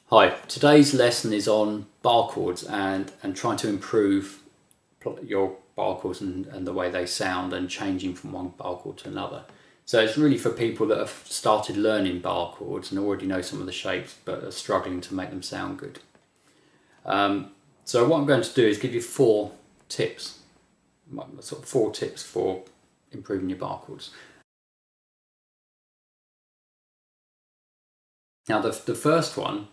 Hi, today's lesson is on bar chords and trying to improve your bar chords and the way they sound and changing from one bar chord to another. So it's really for people that have started learning bar chords and already know some of the shapes but are struggling to make them sound good. So what I'm going to do is give you 4 tips, sort of 4 tips for improving your bar chords. Now the first one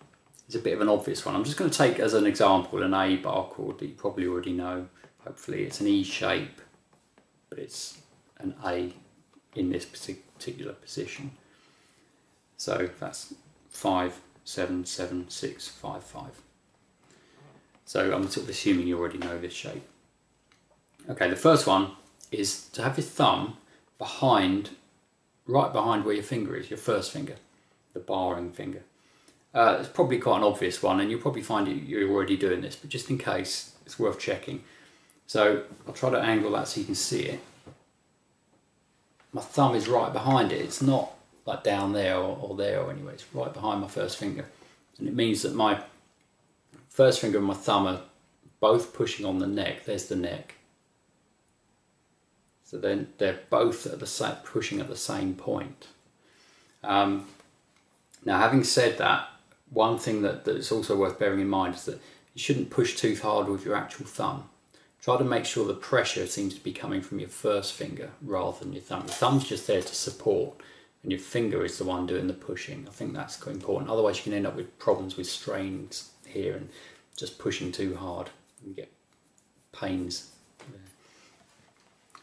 is a bit of an obvious one. I'm just going to take as an example an A bar chord that you probably already know. Hopefully it's an E shape, but it's an A in this particular position. So that's 5, 7, 7, 6, 5, 5. So I'm sort of assuming you already know this shape. Okay, the first one is to have your thumb right behind where your finger is, your first finger, the barring finger. It's probably quite an obvious one and you'll probably find you're already doing this, but just in case, it's worth checking. So I'll try to angle that so you can see it. My thumb is right behind it. It's not like down there or there or anywhere. It's right behind my first finger. And it means that my first finger and my thumb are both pushing on the neck. There's the neck. So then they're both at the same, pushing at the same point. Now having said that, one thing that is also worth bearing in mind is that you shouldn't push too hard with your actual thumb. Try to make sure the pressure seems to be coming from your first finger rather than your thumb. The thumb's just there to support and your finger is the one doing the pushing. I think that's quite important. Otherwise you can end up with problems with strains here and just pushing too hard. You get pains there.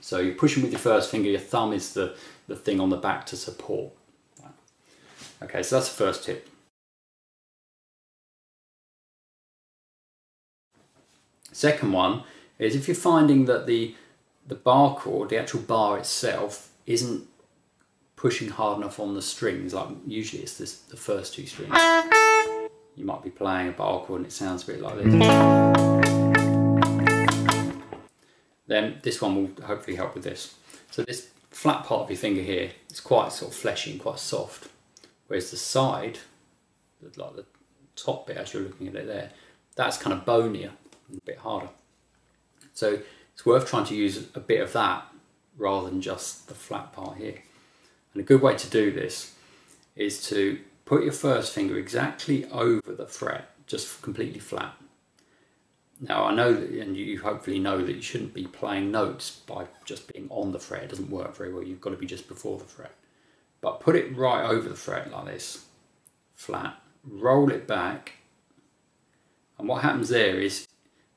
So you're pushing with your first finger, your thumb is the thing on the back to support. Okay, so that's the first tip. Second one is if you're finding that the bar chord, the actual bar itself, isn't pushing hard enough on the strings, like usually it's the first 2 strings. You might be playing a bar chord and it sounds a bit like this. Then this one will hopefully help with this. So this flat part of your finger here is quite sort of fleshy and quite soft, whereas the side, like the top bit as you're looking at it there, that's kind of bonier, a bit harder. So it's worth trying to use a bit of that rather than just the flat part here. And a good way to do this is to put your first finger exactly over the fret, just completely flat. Now I know that, and you hopefully know that you shouldn't be playing notes by just being on the fret. It doesn't work very well. You've got to be just before the fret. But put it right over the fret like this, flat, roll it back. And what happens there is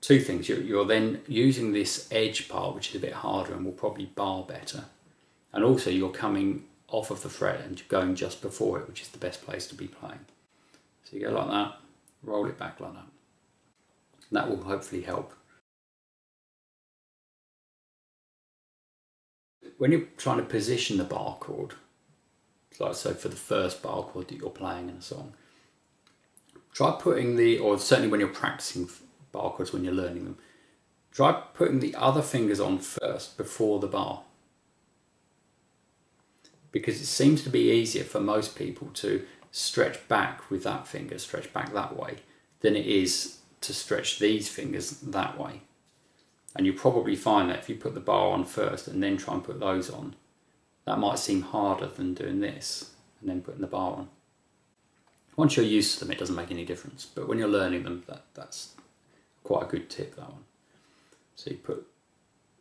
2 things. You're then using this edge part, which is a bit harder and will probably bar better. And also you're coming off of the fret and going just before it, which is the best place to be playing. So you go like that, roll it back like that. And that will hopefully help. When you're trying to position the bar chord, like so for the first bar chord that you're playing in a song, try putting or certainly when you're practicing bar chords, when you're learning them, try putting the other fingers on first before the bar. Because it seems to be easier for most people to stretch back with that finger, stretch back that way, than it is to stretch these fingers that way. And you probably find that if you put the bar on first and then try and put those on, that might seem harder than doing this and then putting the bar on. Once you're used to them, it doesn't make any difference. But when you're learning them, that's quite a good tip, that one. So you put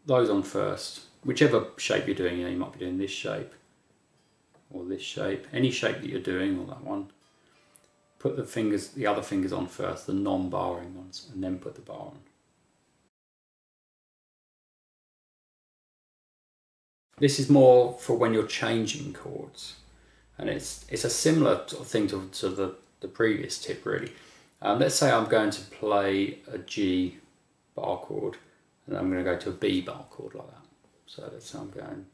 those on first, whichever shape you're doing. You might be doing this shape or this shape, any shape that you're doing, or that one. Put the other fingers on first, the non-barring ones, and then put the bar on. This is more for when you're changing chords. And it's a similar sort of thing to the previous tip, really. Let's say I'm going to play a G bar chord and I'm going to go to a B bar chord like that. So let's say I'm going.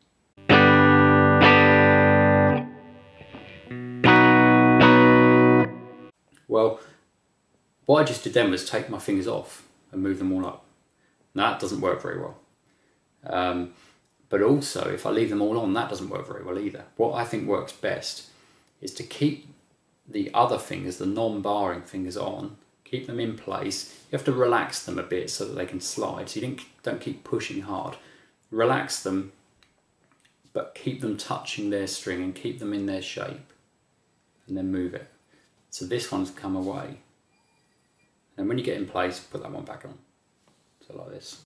Well, what I just did then was take my fingers off and move them all up. Now that doesn't work very well. But also, if I leave them all on, that doesn't work very well either. What I think works best is to keep the other fingers, the non-barring fingers on, keep them in place. You have to relax them a bit so that they can slide, so you don't keep pushing hard. Relax them, but keep them touching their string and keep them in their shape, and then move it. So this one's come away, and when you get in place, put that one back on. So like this.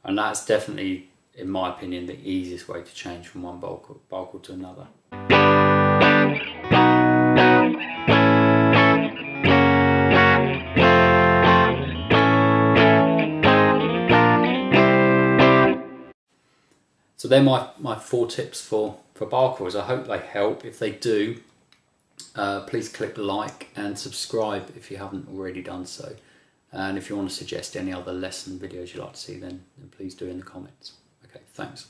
And that's definitely, in my opinion, the easiest way to change from one barre chord to another. So they're my 4 tips for barre chords. I hope they help. If they do, please click like and subscribe if you haven't already done so. And if you want to suggest any other lesson videos you'd like to see, then please do in the comments. Okay, thanks.